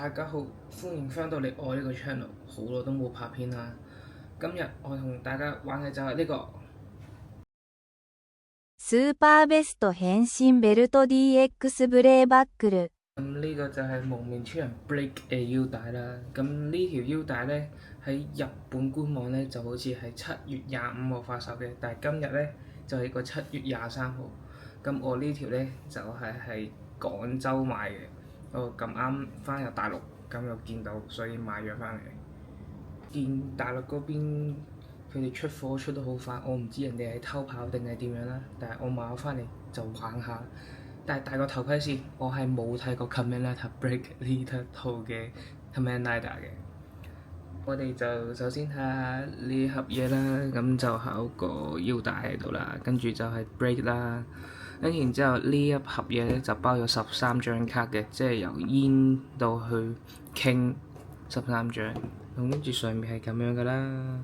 大家好，歡迎翻到嚟我呢個 channel，好耐都冇拍片啦。今日我同大家玩嘅就係呢個スーパーベスト変身ベルト DX ブレーバックル。呢個就係蒙面超人 Break 嘅腰帶啦。咁呢條腰帶呢，喺日本官網呢就好似係7月25號發售嘅，但係今日呢，就係個7月23號。咁我呢條呢，就喺廣州買嘅，我咁啱翻入大陸，咁又見到，所以買咗翻嚟。見大陸嗰邊佢哋出貨出得好快，我唔知人哋係偷跑定係點樣啦。但係我買咗翻嚟就玩下。但係戴個頭盔先，我係冇睇過 Kamen Rider Break 呢一套嘅 Kamen Rider 嘅。我哋就首先睇下呢盒嘢啦，咁就有個腰帶喺度啦，跟住就係 Break 啦，跟住然之後呢一盒嘢咧就包咗13張卡嘅，即係由煙到去傾13張，咁跟住上面係咁樣噶啦，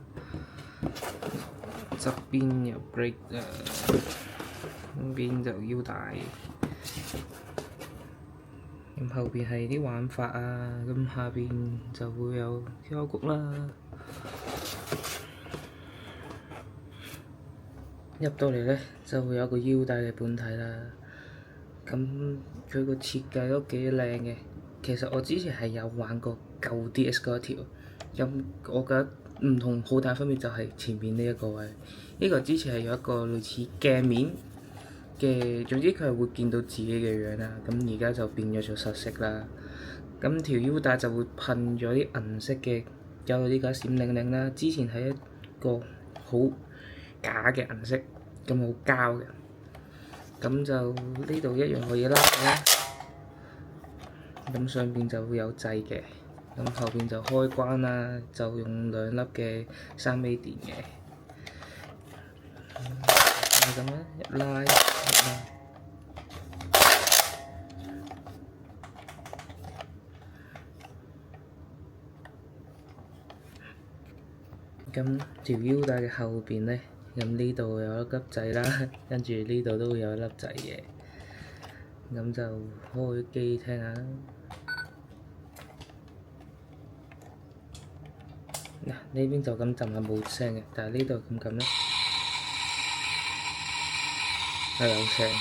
側邊有 Break 呢邊就腰帶。咁後邊係啲玩法啊，咁下邊就會有膠谷啦。入到嚟咧就會有個腰帶嘅本體啦。咁佢個設計都幾靚嘅。其實我之前係有玩過舊 DS 嗰條，咁我覺得唔同好大分別就係前面呢一個位，呢個之前係有一個類似鏡面嘅，總之佢係會見到自己嘅樣啦。咁而家就變咗做實色啦。咁條腰帶就會噴咗啲銀色嘅，有呢個閃靈靈啦。之前係一個好假嘅銀色，咁好膠嘅。咁就呢度一樣可以拉啦。咁上邊就會有掣嘅，咁後邊就開關啦，就用2粒嘅3A 電嘅。係咁啦，一拉一拉。咁條腰帶嘅後邊呢，咁呢度有一粒掣啦，跟住呢度都會有一粒掣嘅。咁就開機聽下啦。嗱，呢邊就咁震係冇聲嘅，但係呢度咁撳咧係有聲。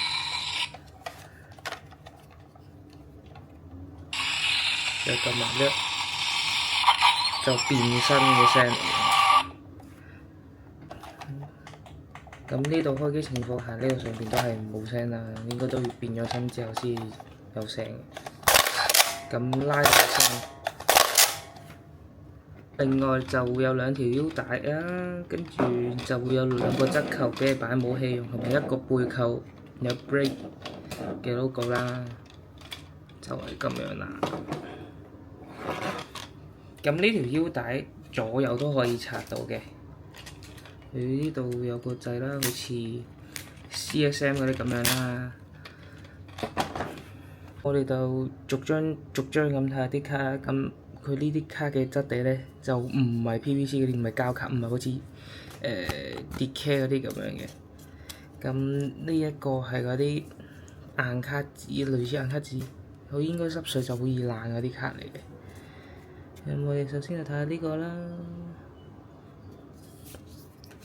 再撳埋咧就變身嘅聲嚟嘅。咁呢度開機情況下，呢度上邊都係冇聲啦，應該都要變咗身之後先有聲嘅。咁拉就有聲。另外就會有2條腰帶啊，跟住就會有2個側扣俾你擺武器用，同埋一個背扣有 Break 嘅 logo 啦，就係咁樣啦。咁呢條腰帶左右都可以拆到嘅。佢呢度有個掣啦，好似 CSM 嗰啲咁樣啦。我哋就逐張咁睇下啲卡，咁佢呢啲卡嘅質地咧就唔係 PVC 嗰啲，唔係膠卡，唔係好似DK 嗰啲咁樣嘅。咁呢一個係嗰啲硬卡紙，類似硬卡紙，佢應該濕水就好易爛嗰啲卡嚟嘅。咁我哋首先就睇下呢個啦。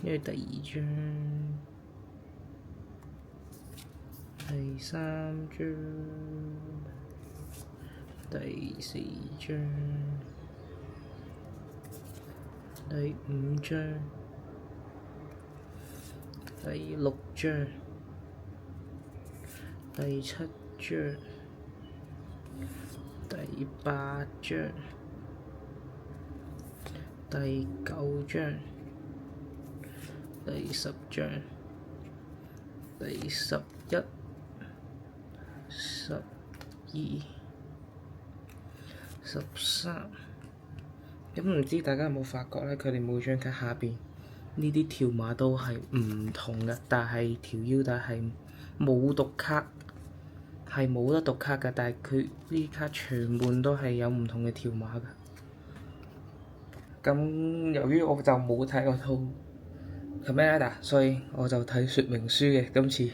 跟住第2張、第3張、第4張、第5張、第6張、第7張、第8張、第9張、第10張、第11、12、13。咁唔知大家有冇發覺咧？佢哋每張卡下邊呢啲條碼都係唔同嘅，但係條腰帶係冇讀卡，係冇得讀卡㗎。但係佢呢啲卡全部都係有唔同嘅條碼㗎。咁由於我就冇睇過套Kamen Rider，所以我就睇說明書嘅今次。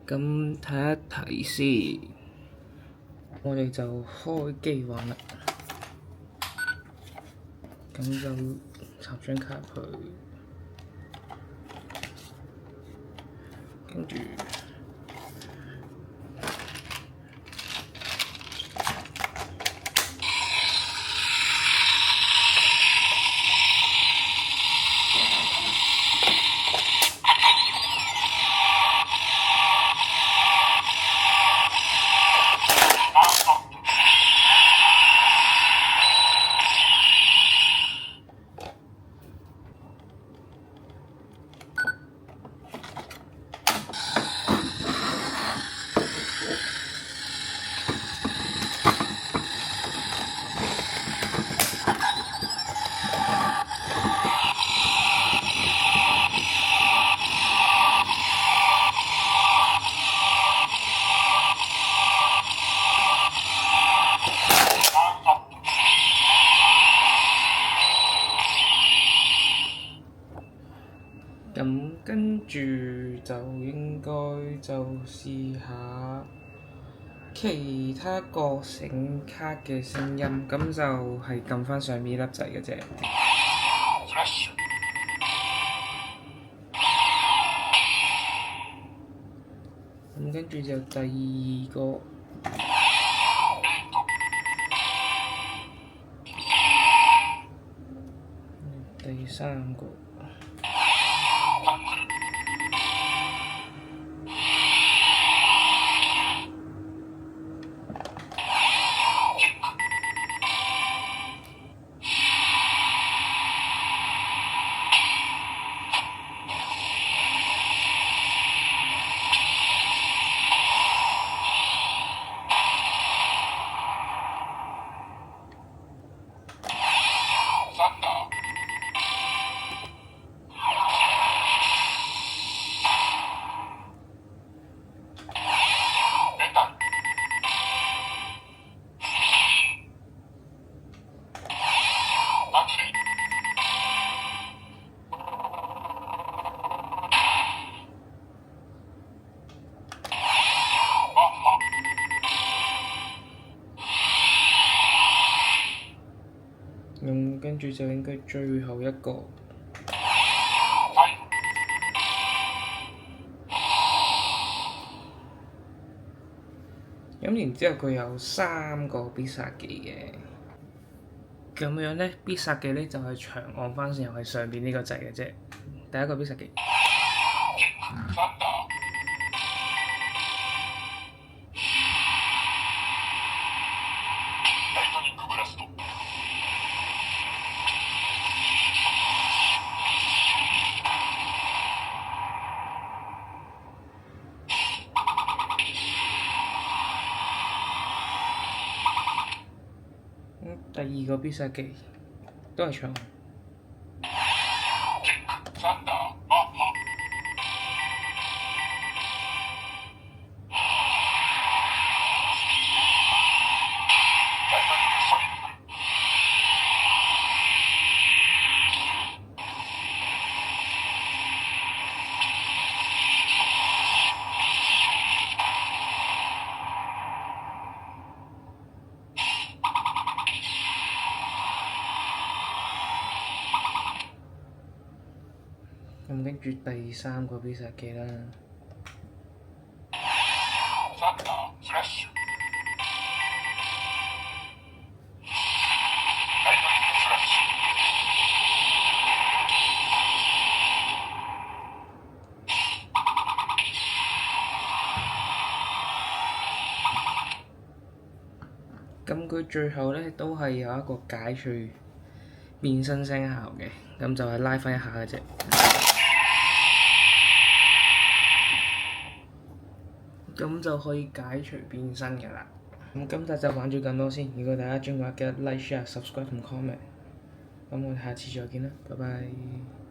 咁睇一睇先。我哋就開機玩啦。咁就插張卡入去，跟住跟住就應該就試下其他個醒卡嘅聲音，咁就係撳返上面粒掣嘅啫。咁跟住就第二個，第三個。跟住就應該最後一個。咁然之後佢有3個必殺技嘅，咁樣咧必殺技咧就係長按翻上去上邊呢個掣嘅啫。第一個必殺技。第二個必殺技都係長按。咁跟住第三個必殺技啦。咁佢最後咧都係有一個解除變身聲效嘅，咁就係拉返一下嘅啫。咁就可以解除變身嘅啦。咁今集就玩咗咁多先。如果大家鍾意嘅話，記得 like、share、subscribe 同 comment。咁我哋下次再見啦，拜拜。